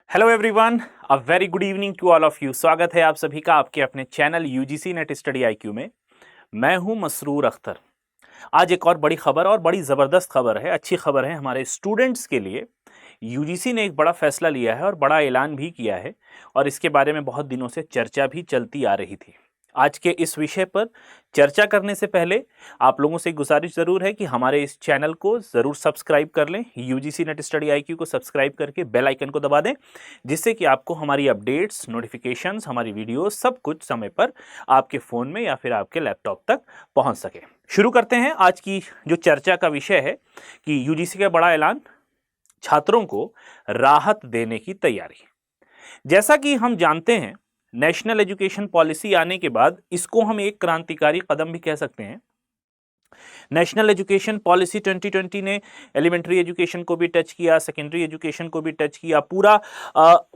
Hello everyone, a very good evening to all of you. स्वागत है आप सभी का आपके अपने channel UGC NET study IQ में। मैं हूं मसरूर अख्तर। आज एक और बड़ी खबर और बड़ी ज़बरदस्त खबर है, अच्छी खबर है हमारे स्टूडेंट्स के लिए। यूजीसी ने एक बड़ा फैसला लिया है और बड़ा ऐलान भी किया है और इसके बारे में बहुत दिनों से चर्चा भी चलती आ रही थी। आज के इस विषय पर चर्चा करने से पहले आप लोगों से गुजारिश ज़रूर है कि हमारे इस चैनल को ज़रूर सब्सक्राइब कर लें। यूजीसी नेट स्टडी आईक्यू को सब्सक्राइब करके बेल आइकन को दबा दें, जिससे कि आपको हमारी अपडेट्स, नोटिफिकेशंस, हमारी वीडियो सब कुछ समय पर आपके फ़ोन में या फिर आपके लैपटॉप तक पहुंच सके। शुरू करते हैं। आज की जो चर्चा का विषय है कि यूजीसी का बड़ा ऐलान, छात्रों को राहत देने की तैयारी। जैसा कि हम जानते हैं, नेशनल एजुकेशन पॉलिसी आने के बाद इसको हम एक क्रांतिकारी कदम भी कह सकते हैं। नेशनल एजुकेशन पॉलिसी 2020 ने एलिमेंट्री एजुकेशन को भी टच किया, सेकेंडरी एजुकेशन को भी टच किया, पूरा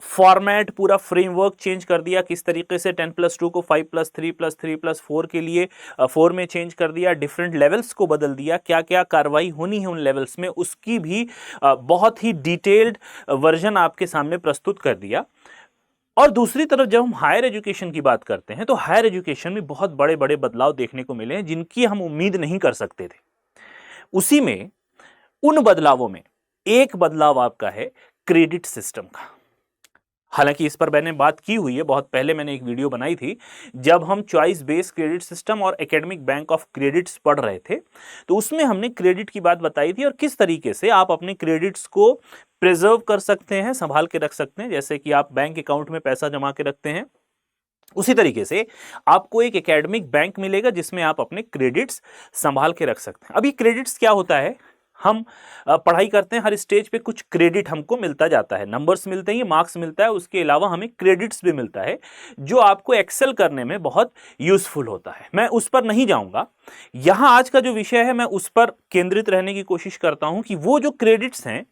फॉर्मेट, पूरा फ्रेमवर्क चेंज कर दिया। किस तरीके से 10+2 को 5+3+3+4 के लिए 4 में चेंज कर दिया, डिफरेंट लेवल्स को बदल दिया, क्या क्या कार्रवाई होनी है उन लेवल्स में, उसकी भी बहुत ही डिटेल्ड वर्जन आपके सामने प्रस्तुत कर दिया। और दूसरी तरफ जब हम हायर एजुकेशन की बात करते हैं तो हायर एजुकेशन में बहुत बड़े बड़े बदलाव देखने को मिले हैं जिनकी हम उम्मीद नहीं कर सकते थे। उसी में, उन बदलावों में एक बदलाव आपका है क्रेडिट सिस्टम का। हालांकि इस पर मैंने बात की हुई है, बहुत पहले मैंने एक वीडियो बनाई थी जब हम चॉइस बेस्ड क्रेडिट सिस्टम और एकेडमिक बैंक ऑफ क्रेडिट्स पढ़ रहे थे, तो उसमें हमने क्रेडिट की बात बताई थी और किस तरीके से आप अपने क्रेडिट्स को प्रिजर्व कर सकते हैं, संभाल के रख सकते हैं। जैसे कि आप बैंक अकाउंट में पैसा जमा के रखते हैं, उसी तरीके से आपको एक एकेडमिक बैंक मिलेगा जिसमें आप अपने क्रेडिट्स संभाल के रख सकते हैं। अभी क्रेडिट्स क्या होता है, हम पढ़ाई करते हैं, हर स्टेज पे कुछ क्रेडिट हमको मिलता जाता है, नंबर्स मिलते हैं, मार्क्स मिलता है, उसके अलावा हमें क्रेडिट्स भी मिलता है जो आपको एक्सेल करने में बहुत यूजफुल होता है। मैं उस पर नहीं जाऊंगा, यहां आज का जो विषय है मैं उस पर केंद्रित रहने की कोशिश करता हूं कि वो जो क्रेडिट्स हैं,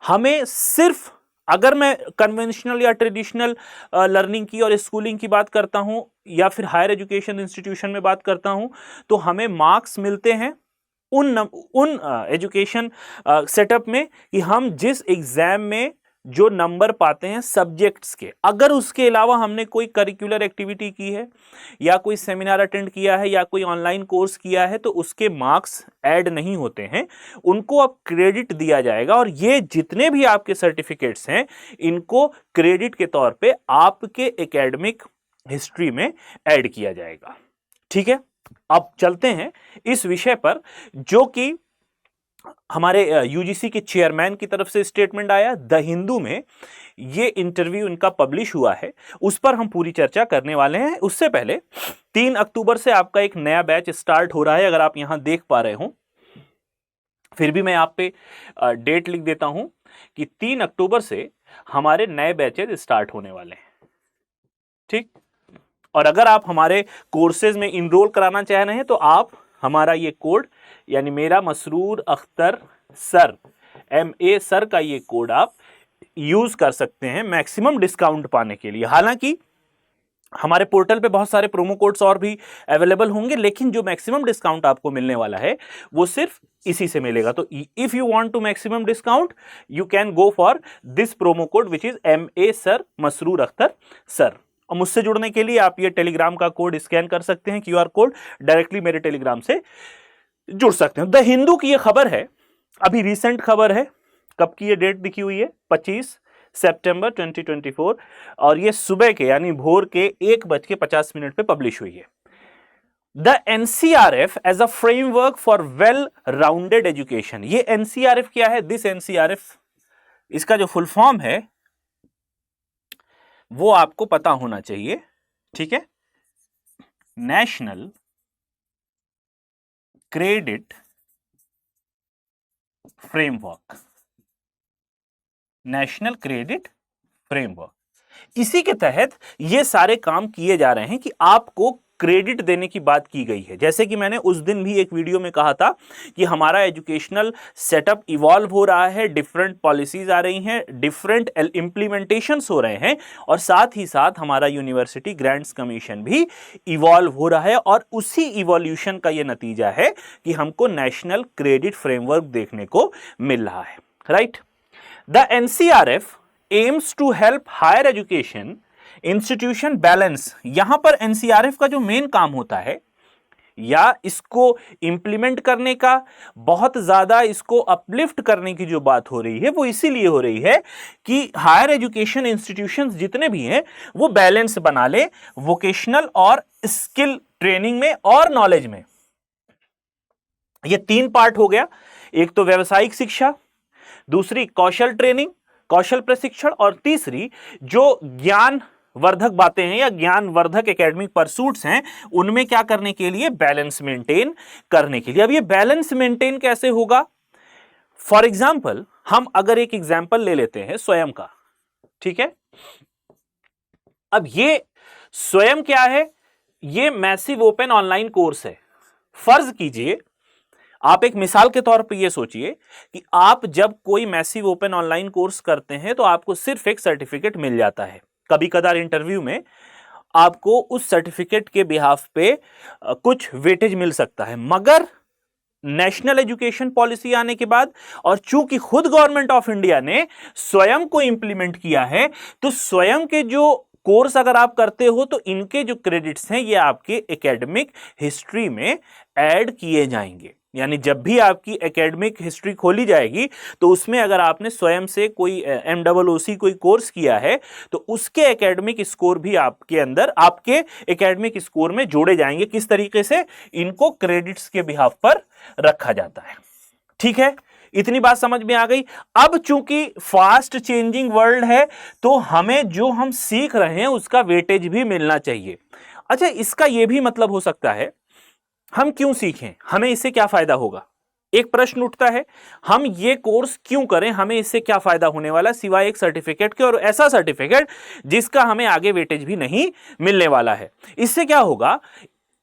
हमें सिर्फ, अगर मैं कन्वेंशनल या ट्रेडिशनल लर्निंग की और स्कूलिंग की बात करता हूं या फिर हायर एजुकेशन इंस्टीट्यूशन में बात करता हूं, तो हमें मार्क्स मिलते हैं उन एजुकेशन सेटअप में कि हम जिस एग्जाम में जो नंबर पाते हैं सब्जेक्ट्स के, अगर उसके अलावा हमने कोई करिकुलर एक्टिविटी की है या कोई सेमिनार अटेंड किया है या कोई ऑनलाइन कोर्स किया है, तो उसके मार्क्स ऐड नहीं होते हैं, उनको अब क्रेडिट दिया जाएगा। और ये जितने भी आपके सर्टिफिकेट्स हैं, इनको क्रेडिट के तौर पे आपके एकेडमिक हिस्ट्री में ऐड किया जाएगा। ठीक है, अब चलते हैं इस विषय पर, जो कि हमारे यूजीसी के चेयरमैन की तरफ से स्टेटमेंट आया। द हिंदू में ये इंटरव्यू इनका पब्लिश हुआ है, उस पर हम पूरी चर्चा करने वाले हैं। उससे पहले 3 अक्टूबर से आपका एक नया बैच स्टार्ट हो रहा है, अगर आप यहां देख पा रहे हो। फिर भी मैं आप पे डेट लिख देता हूं कि 3 अक्टूबर से हमारे नए बैचेज स्टार्ट होने वाले हैं। ठीक, और अगर आप हमारे कोर्सेज में इनरोल कराना चाह रहे हैं तो आप हमारा ये कोड, यानी मेरा Masroor Akhtar sir, MA sir का ये कोड आप यूज कर सकते हैं मैक्सिमम डिस्काउंट पाने के लिए। हालांकि हमारे पोर्टल पे बहुत सारे प्रोमो कोड्स और भी अवेलेबल होंगे, लेकिन जो मैक्सिमम डिस्काउंट आपको मिलने वाला है वो सिर्फ इसी से मिलेगा। तो if you want to maximum discount, you can go for this promo code which is MA sir, Masroor Akhtar sir. और मुझसे जुड़ने के लिए आप ये टेलीग्राम का कोड स्कैन कर सकते हैं, QR कोड, डायरेक्टली मेरे टेलीग्राम से जुड़ सकते हैं। द हिंदू की ये खबर है, अभी रिसेंट खबर है। कब की ये डेट दिखी हुई है? 25 सितंबर 2024, और ये सुबह के यानी भोर के 1:50 पे पब्लिश हुई है। The NCRF as a framework for well rounded education. ये NCRF क्या है? दिस NCRF, इसका जो फुल फॉर्म है वो आपको पता होना चाहिए। ठीक है, national credit framework, national credit framework. इसी के तहत ये सारे काम किए जा रहे हैं कि आपको क्रेडिट देने की बात की गई है। जैसे कि मैंने उस दिन भी एक वीडियो में कहा था कि हमारा एजुकेशनल सेटअप इवॉल्व हो रहा है, डिफरेंट पॉलिसीज आ रही हैं, डिफरेंट इम्प्लीमेंटेशंस हो रहे हैं, और साथ ही साथ हमारा यूनिवर्सिटी ग्रांट्स कमीशन भी इवॉल्व हो रहा है। और उसी इवोल्यूशन का ये नतीजा है कि हमको नेशनल क्रेडिट फ्रेमवर्क देखने को मिल रहा है। Right, the NCRF aims to help higher education institution balance. यहां पर एनसीआरएफ का जो मेन काम होता है या इसको इंप्लीमेंट करने का, बहुत ज्यादा इसको अपलिफ्ट करने की जो बात हो रही है वो इसीलिए हो रही है कि हायर एजुकेशन इंस्टीट्यूशंस जितने भी हैं वो बैलेंस बना ले वोकेशनल और स्किल ट्रेनिंग में और नॉलेज में। ये तीन पार्ट हो गया, एक तो व्यावसायिक शिक्षा, दूसरी कौशल ट्रेनिंग, कौशल प्रशिक्षण, और तीसरी जो ज्ञान वर्धक बातें हैं या ज्ञान वर्धक एकेडमिक परसूट्स हैं उनमें क्या करने के लिए, बैलेंस मेंटेन करने के लिए। अब ये बैलेंस मेंटेन कैसे होगा? फॉर एग्जाम्पल हम अगर एक एग्जाम्पल ले लेते हैं स्वयं का, ठीक है। अब ये स्वयं क्या है? ये मैसिव ओपन ऑनलाइन कोर्स है। फर्ज कीजिए, आप एक मिसाल के तौर पे ये सोचिए कि आप जब कोई मैसिव ओपन ऑनलाइन कोर्स करते हैं तो आपको सिर्फ एक सर्टिफिकेट मिल जाता है। कभी कदार इंटरव्यू में आपको उस सर्टिफिकेट के बिहाफ पे कुछ वेटेज मिल सकता है, मगर नेशनल एजुकेशन पॉलिसी आने के बाद और चूंकि खुद गवर्नमेंट ऑफ इंडिया ने स्वयं को इंप्लीमेंट किया है, तो स्वयं के जो कोर्स अगर आप करते हो तो इनके जो क्रेडिट्स हैं ये आपके एकेडमिक हिस्ट्री में ऐड किए जाएंगे। यानी जब भी आपकी एकेडमिक हिस्ट्री खोली जाएगी तो उसमें अगर आपने स्वयं से कोई MOOC कोई कोर्स किया है तो उसके एकेडमिक स्कोर भी आपके अंदर, आपके एकेडमिक स्कोर में जोड़े जाएंगे। किस तरीके से? इनको क्रेडिट्स के बिहाफ पर रखा जाता है। ठीक है, इतनी बात समझ में आ गई। अब चूंकि फास्ट चेंजिंग वर्ल्ड है तो हमें जो हम सीख रहे हैं उसका वेटेज भी मिलना चाहिए। अच्छा, इसका यह भी मतलब हो सकता है हम क्यों सीखें, हमें इससे क्या फायदा होगा? एक प्रश्न उठता है, हम ये कोर्स क्यों करें, हमें इससे क्या फायदा होने वाला सिवाय एक सर्टिफिकेट के, और ऐसा सर्टिफिकेट जिसका हमें आगे वेटेज भी नहीं मिलने वाला है। इससे क्या होगा?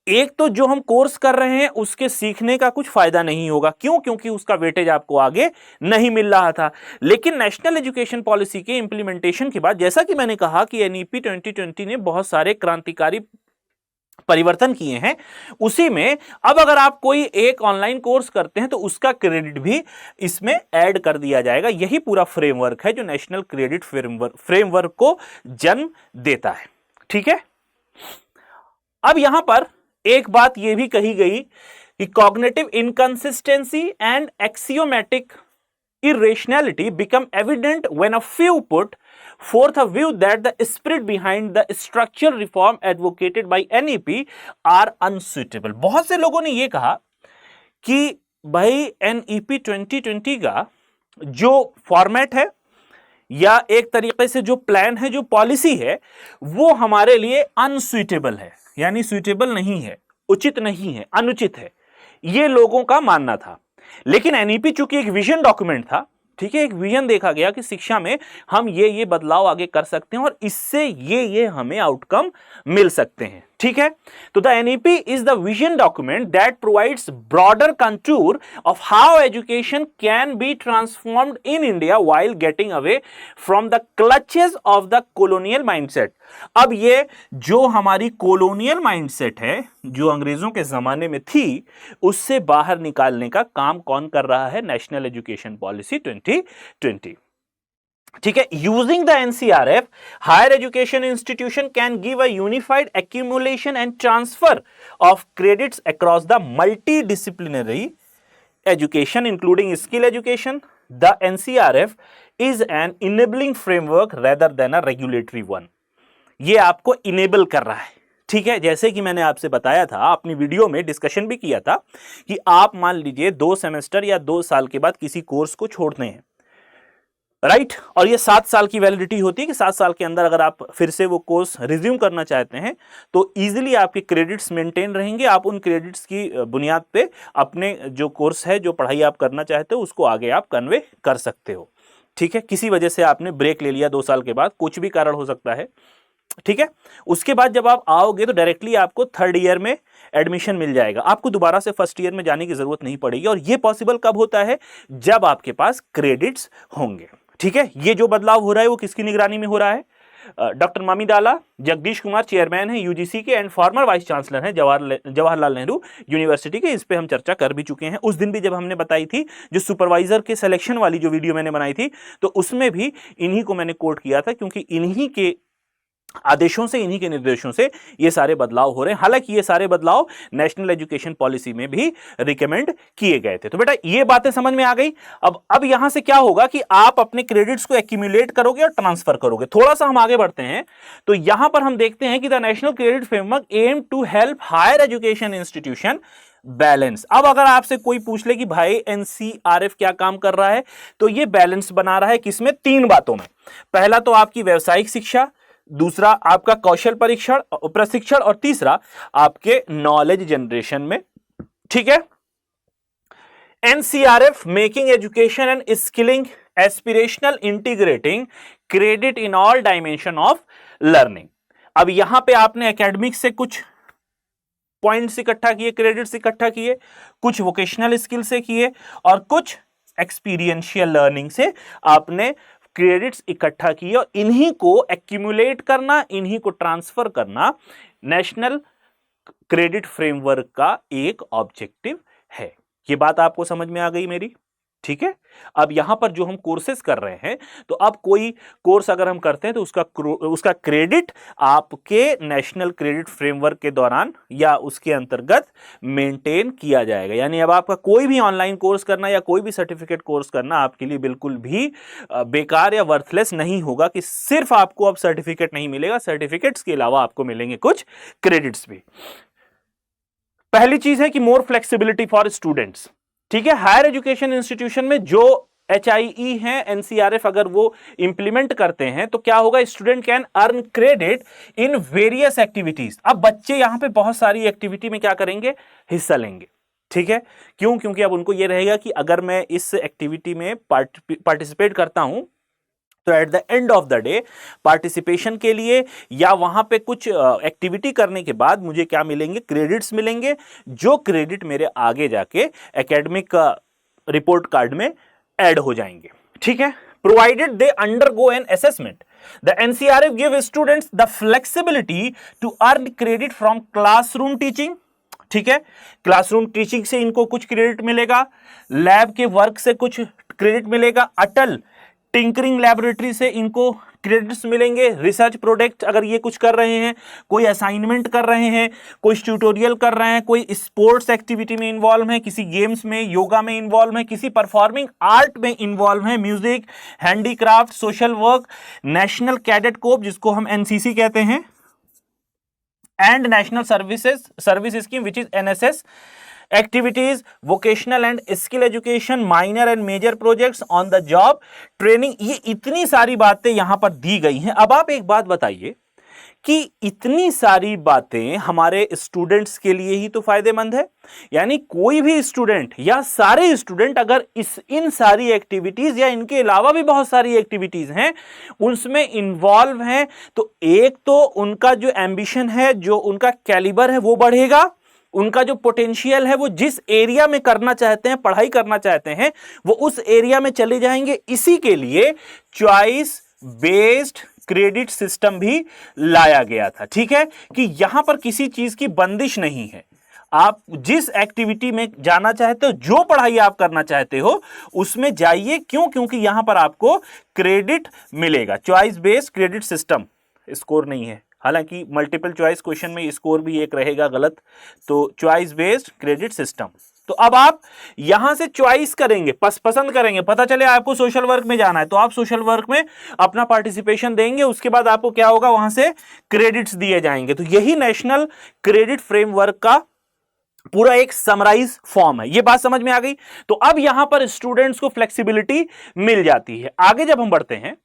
एक तो जो हम कोर्स कर रहे हैं उसके सीखने का कुछ फायदा नहीं होगा। क्यों? क्योंकि उसका वेटेज आपको आगे नहीं मिल रहा था। लेकिन नेशनल एजुकेशन पॉलिसी के इंप्लीमेंटेशन के बाद, जैसा कि मैंने कहा कि NEP 2020 ने बहुत सारे क्रांतिकारी परिवर्तन किए हैं, उसी में अब अगर आप कोई एक ऑनलाइन कोर्स करते हैं तो उसका क्रेडिट भी इसमें ऐड कर दिया जाएगा। यही पूरा फ्रेमवर्क है जो नेशनल क्रेडिट फ्रेमवर्क को जन्म देता है। ठीक है, अब यहां पर एक बात यह भी कही गई कि cognitive inconsistency and axiomatic irrationality become evident when a few put forth a view that the spirit behind the structural reform advocated by NEP are unsuitable। बहुत से लोगों ने यह कहा कि भाई NEP 2020 का जो फॉर्मेट है या एक तरीके से जो प्लान है, जो पॉलिसी है, वो हमारे लिए अनसुइटेबल है, यानी सुइटेबल नहीं है, उचित नहीं है, अनुचित है, ये लोगों का मानना था। लेकिन NEP चूंकि एक विजन डॉक्यूमेंट था, ठीक है, एक विजन देखा गया कि शिक्षा में हम ये बदलाव आगे कर सकते हैं और इससे ये हमें आउटकम मिल सकते हैं। ठीक है, तो the NEP is the vision document that provides broader contour of how education can be transformed in India while getting away from the clutches of the colonial mindset। अब ये जो हमारी colonial mindset है, जो अंग्रेजों के जमाने में थी, उससे बाहर निकालने का काम कौन कर रहा है? National education policy 2020। ठीक है, using the NCRF, higher education institution can give a unified accumulation and transfer of credits across the multi disciplinary education including skill education. The NCRF is an enabling framework rather than a regulatory one. ये आपको enable कर रहा है। ठीक है, जैसे कि मैंने आपसे बताया था, अपनी वीडियो में डिस्कशन भी किया था कि आप मान लीजिए 2 सेमेस्टर या 2 साल के बाद किसी कोर्स को छोड़ते हैं, राइट, और ये 7 साल की वैलिडिटी होती है कि 7 साल के अंदर अगर आप फिर से वो कोर्स रिज्यूम करना चाहते हैं तो इजीली आपके क्रेडिट्स मेंटेन रहेंगे। आप उन क्रेडिट्स की बुनियाद पे अपने जो कोर्स है, जो पढ़ाई आप करना चाहते हो, उसको आगे आप कन्वे कर सकते हो। ठीक है, किसी वजह से आपने ब्रेक ले लिया 2 साल के बाद, कुछ भी कारण हो सकता है, ठीक है, उसके बाद जब आप आओगे तो डायरेक्टली आपको 3rd ईयर में एडमिशन मिल जाएगा। आपको दोबारा से 1st ईयर में जाने की जरूरत नहीं पड़ेगी। और ये पॉसिबल कब होता है? जब आपके पास क्रेडिट्स होंगे। ठीक है, ये जो बदलाव हो रहा है वो किसकी निगरानी में हो रहा है? डॉक्टर मामीदाला जगदीश कुमार चेयरमैन है यूजीसी के एंड फॉर्मर वाइस चांसलर हैं जवाहरलाल नेहरू यूनिवर्सिटी के। इस पे हम चर्चा कर भी चुके हैं। उस दिन भी जब हमने बताई थी जो सुपरवाइजर के सिलेक्शन वाली जो वीडियो मैंने बनाई थी, तो उसमें भी इन्हीं को मैंने कोट किया था, क्योंकि इन्हीं के आदेशों से, इन्हीं के निर्देशों से ये सारे बदलाव हो रहे हैं। हालांकि ये सारे बदलाव नेशनल एजुकेशन पॉलिसी में भी रिकमेंड किए गए थे। तो बेटा ये बातें समझ में आ गई। अब यहां से क्या होगा कि आप अपने क्रेडिट्स को एक्यूमुलेट करोगे और ट्रांसफर करोगे। थोड़ा सा हम आगे बढ़ते हैं तो यहां पर हम देखते हैं कि the national credit framework aim to help higher education institution balance. अब अगर आपसे कोई पूछ ले कि भाई एनसीआरएफ क्या काम कर रहा है, तो ये बैलेंस बना रहा है किसमें? 3 बातों में। पहला तो आपकी व्यावसायिक शिक्षा, दूसरा आपका कौशल प्रशिक्षण और तीसरा आपके नॉलेज जनरेशन में। ठीक है। NCRF making education and skilling aspirational integrating credit in all dimension of learning. अब यहां पे आपने एकेडमिक से कुछ पॉइंट्स इकट्ठा किए, क्रेडिट्स इकट्ठा किए, कुछ वोकेशनल स्किल से किए और कुछ एक्सपीरियंशियल लर्निंग से आपने क्रेडिट्स इकट्ठा किए, और इन्हीं को एक्यूमुलेट करना, इन्हीं को ट्रांसफर करना नेशनल क्रेडिट फ्रेमवर्क का एक ऑब्जेक्टिव है। ये बात आपको समझ में आ गई मेरी? ठीक है। अब यहां पर जो हम कोर्सेज कर रहे हैं, तो अब कोई कोर्स अगर हम करते हैं तो उसका क्रेडिट आपके नेशनल क्रेडिट फ्रेमवर्क के दौरान या उसके अंतर्गत मेंटेन किया जाएगा। यानी अब आपका कोई भी ऑनलाइन कोर्स करना या कोई भी सर्टिफिकेट कोर्स करना आपके लिए बिल्कुल भी बेकार या वर्थलेस नहीं होगा कि सिर्फ आपको अब सर्टिफिकेट नहीं मिलेगा, सर्टिफिकेट्स के अलावा आपको मिलेंगे कुछ क्रेडिट्स भी। पहली चीज है कि मोर फ्लेक्सिबिलिटी फॉर स्टूडेंट्स। ठीक है। हायर एजुकेशन इंस्टीट्यूशन में जो HIE है, एनसीआरएफ अगर वो इंप्लीमेंट करते हैं तो क्या होगा? Student can earn credit in various activities. अब बच्चे यहां पे बहुत सारी एक्टिविटी में क्या करेंगे? हिस्सा लेंगे। ठीक है। क्यों? क्योंकि अब उनको ये रहेगा कि अगर मैं इस एक्टिविटी में पार्टिसिपेट करता हूं तो at the end of the day participation के लिए या वहां पे कुछ एक्टिविटी करने के बाद मुझे क्या मिलेंगे? क्रेडिट्स मिलेंगे, जो क्रेडिट मेरे आगे जाके एकेडमिक रिपोर्ट कार्ड में ऐड हो जाएंगे। ठीक है। Provided they undergo an assessment, the NCRF give students the flexibility to earn credit from classroom teaching. ठीक है। क्लासरूम टीचिंग से इनको कुछ क्रेडिट मिलेगा, लैब के वर्क से कुछ क्रेडिट मिलेगा, अटल टिंकरिंग लैबोरेटरी से इनको क्रेडिट्स मिलेंगे, रिसर्च प्रोडक्ट अगर ये कुछ कर रहे हैं, कोई असाइनमेंट कर रहे हैं, कोई ट्यूटोरियल कर रहे हैं, कोई स्पोर्ट्स एक्टिविटी में इन्वॉल्व है, किसी गेम्स में, योगा में इन्वॉल्व है, किसी परफॉर्मिंग आर्ट में इन्वॉल्व है, music, handicraft, social work, national cadet corps जिसको हम एनसीसी कहते हैं, and national service scheme which is NSS activities, vocational and skill education, minor and major projects, on the job training. ये इतनी सारी बातें यहां पर दी गई हैं। अब आप एक बात बताइए कि इतनी सारी बातें हमारे स्टूडेंट्स के लिए ही तो फायदेमंद है। यानी कोई भी स्टूडेंट या सारे स्टूडेंट अगर इन सारी एक्टिविटीज या इनके अलावा भी बहुत सारी एक्टिविटीज हैं उसमें इन्वॉल्व हैं, तो एक तो उनका जो एम्बिशन है, जो उनका कैलिबर है वो बढ़ेगा, उनका जो पोटेंशियल है वो जिस एरिया में करना चाहते हैं, पढ़ाई करना चाहते हैं, वो उस एरिया में चले जाएंगे। इसी के लिए चॉइस बेस्ड क्रेडिट सिस्टम भी लाया गया था। ठीक है। कि यहां पर किसी चीज की बंदिश नहीं है, आप जिस एक्टिविटी में जाना चाहते हो, जो पढ़ाई आप करना चाहते हो उसमें जाइए। क्यों? क्योंकि यहां पर आपको क्रेडिट मिलेगा। Choice based credit system, score नहीं है। हालांकि मल्टीपल चॉइस क्वेश्चन में स्कोर भी एक रहेगा गलत, तो चॉइस बेस्ड क्रेडिट सिस्टम। तो अब आप यहां से चॉइस करेंगे, पसंद करेंगे। पता चले आपको सोशल वर्क में जाना है तो आप सोशल वर्क में अपना पार्टिसिपेशन देंगे, उसके बाद आपको क्या होगा? वहां से क्रेडिट्स दिए जाएंगे। तो यही नेशनल क्रेडिट फ्रेमवर्क का पूरा एक समराइज फॉर्म है। ये बात समझ में आ गई? तो अब यहां पर स्टूडेंट्स को फ्लेक्सिबिलिटी मिल जाती है। आगे जब हम बढ़ते हैं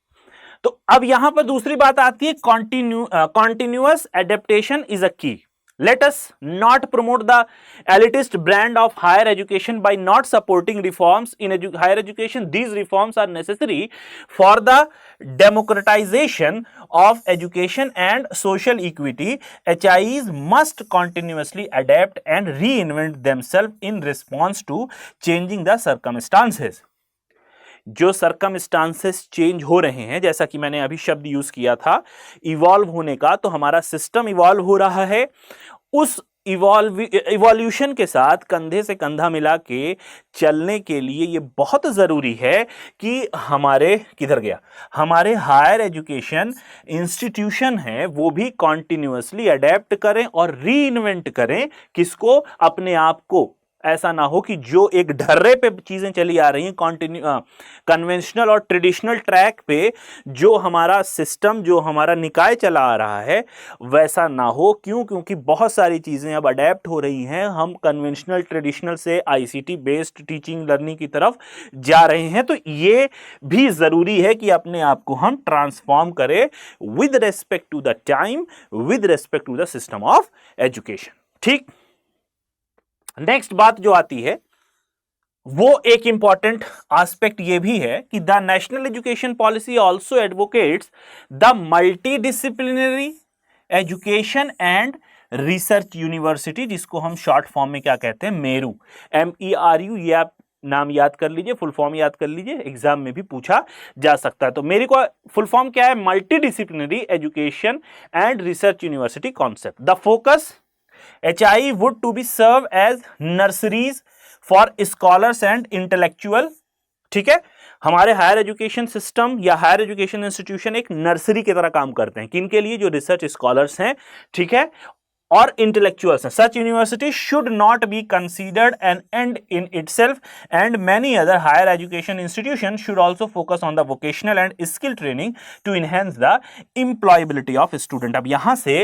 तो अब यहां पर दूसरी बात आती है, कॉन्टिन्यूअस एडेप्टेशन इज अ की। Let us not promote the elitist brand of higher education by not supporting reforms in higher education. These reforms are necessary for the democratization of education and social equity. HIEs must continuously adapt and reinvent themselves in response to changing the circumstances. जो circumstances change हो रहे हैं, जैसा कि मैंने अभी शब्द use किया था इवॉल्व होने का, तो हमारा सिस्टम इवॉल्व हो रहा है। उस इवोल्यूशन के साथ कंधे से कंधा मिला के चलने के लिए ये बहुत ज़रूरी है कि हमारे किधर गया हमारे हायर एजुकेशन इंस्टीट्यूशन है वो भी कॉन्टिन्यूअसली अडेप्ट करें और री इन्वेंट करें किसको, अपने आप को। ऐसा ना हो कि जो एक ढर्रे पे चीजें चली आ रही हैं कन्वेंशनल और ट्रेडिशनल ट्रैक पे, जो हमारा सिस्टम जो हमारा निकाय चला आ रहा है वैसा ना हो। क्यों? क्योंकि बहुत सारी चीजें अब अडेप्ट हो रही हैं, हम कन्वेंशनल ट्रेडिशनल से आईसीटी बेस्ड टीचिंग लर्निंग की तरफ जा रहे हैं। तो ये भी जरूरी है कि अपने आप को हम ट्रांसफॉर्म करें with respect to the time, with respect to the system of education. ठीक, नेक्स्ट बात जो आती है वो एक इंपॉर्टेंट एस्पेक्ट ये भी है कि the national education policy also advocates the multidisciplinary education and research university, जिसको हम शॉर्ट फॉर्म में क्या कहते हैं, मेरू, MERU। ये आप नाम याद कर लीजिए, फुल फॉर्म याद कर लीजिए, एग्जाम में भी पूछा जा सकता है। तो मेरी को फुल फॉर्म क्या है, multidisciplinary education and research university concept. The focus HI would to be serve as nurseries for scholars and intellectual। ठीक है, हमारे हायर एजुकेशन सिस्टम या हायर एजुकेशन इंस्टीट्यूशन एक नर्सरी की तरह काम करते हैं, किनके लिए, जो रिसर्च स्कॉलर्स हैं, ठीक है, और इंटेलेक्चुअल्स हैं। Such university should not be considered an end in itself and many other higher education institution should also focus on the vocational and skill training to enhance the employability of student. अब यहां से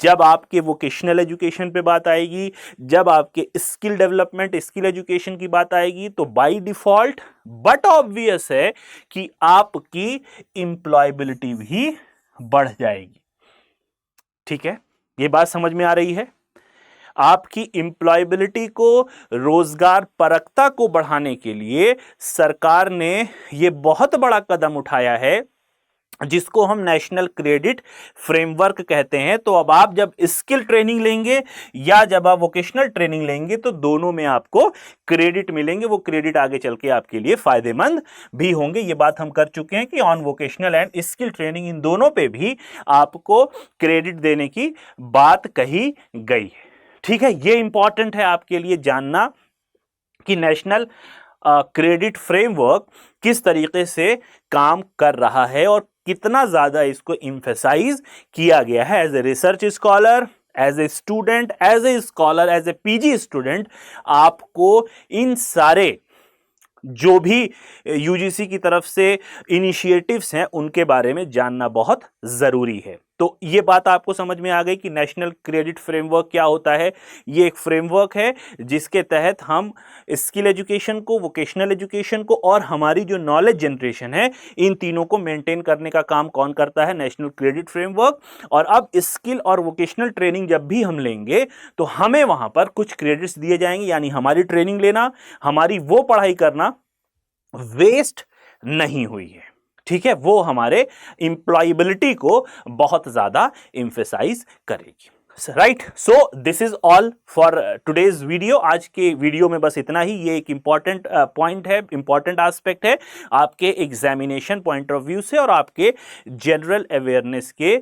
जब आपके vocational education पे बात आएगी, जब आपके स्किल डेवलपमेंट स्किल एजुकेशन की बात आएगी, तो बाई डिफॉल्ट बट ऑब्वियस है कि आपकी एम्प्लॉयबिलिटी भी बढ़ जाएगी। ठीक है, ये बात समझ में आ रही है। आपकी एम्प्लॉयबिलिटी को, रोजगार परकता को बढ़ाने के लिए सरकार ने ये बहुत बड़ा कदम उठाया है जिसको हम नेशनल क्रेडिट फ्रेमवर्क कहते हैं। तो अब आप जब स्किल ट्रेनिंग लेंगे या जब आप वोकेशनल ट्रेनिंग लेंगे तो दोनों में आपको क्रेडिट मिलेंगे। वो क्रेडिट आगे चल के आपके लिए फायदेमंद भी होंगे। ये बात हम कर चुके हैं कि on vocational and skill training in दोनों पे भी आपको क्रेडिट देने की बात कही गई है। ठीक है, ये इंपॉर्टेंट है आपके लिए जानना कि नेशनल क्रेडिट फ्रेमवर्क किस तरीके से काम कर रहा है और कितना ज्यादा इसको एम्फेसाइज किया गया है। As a research scholar, as a student, as a scholar, as a PG student, आपको इन सारे जो भी UGC की तरफ से इनिशिएटिव्स हैं उनके बारे में जानना बहुत जरूरी है। तो ये बात आपको समझ में आ गई कि नेशनल क्रेडिट फ्रेमवर्क क्या होता है। ये एक फ्रेमवर्क है जिसके तहत हम स्किल एजुकेशन को, वोकेशनल एजुकेशन को और हमारी जो नॉलेज जनरेशन है, इन तीनों को मेंटेन करने का काम कौन करता है, नेशनल क्रेडिट फ्रेमवर्क। और अब स्किल और वोकेशनल ट्रेनिंग जब भी हम लेंगे तो हमें वहां पर कुछ क्रेडिट्स दिए जाएंगे, यानी हमारी ट्रेनिंग लेना, हमारी वो पढ़ाई करना वेस्ट नहीं हुई है। ठीक है, वो हमारे एम्प्लॉयबिलिटी को बहुत ज्यादा एम्फेसाइज करेगी। Right, so this is all for today's video. आज के वीडियो में बस इतना ही। ये एक इंपॉर्टेंट पॉइंट है, इंपॉर्टेंट एस्पेक्ट है आपके एग्जामिनेशन पॉइंट ऑफ व्यू से और आपके जनरल अवेयरनेस के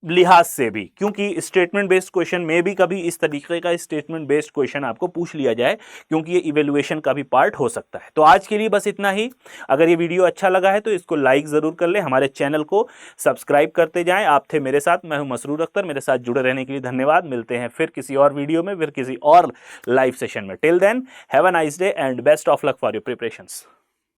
लिहाज से भी, क्योंकि स्टेटमेंट बेस्ड क्वेश्चन में भी कभी इस तरीके का स्टेटमेंट बेस्ड क्वेश्चन आपको पूछ लिया जाए, क्योंकि ये इवैल्यूएशन का भी पार्ट हो सकता है। तो आज के लिए बस इतना ही। अगर ये वीडियो अच्छा लगा है तो इसको लाइक जरूर कर ले, हमारे चैनल को सब्सक्राइब करते जाएं। आप थे मेरे साथ, मैं हूं मसरूर अख्तर। मेरे साथ जुड़े रहने के लिए धन्यवाद। मिलते हैं फिर किसी और वीडियो में, फिर किसी और लाइव सेशन में। Till then, have a nice day and best of luck for your preparations.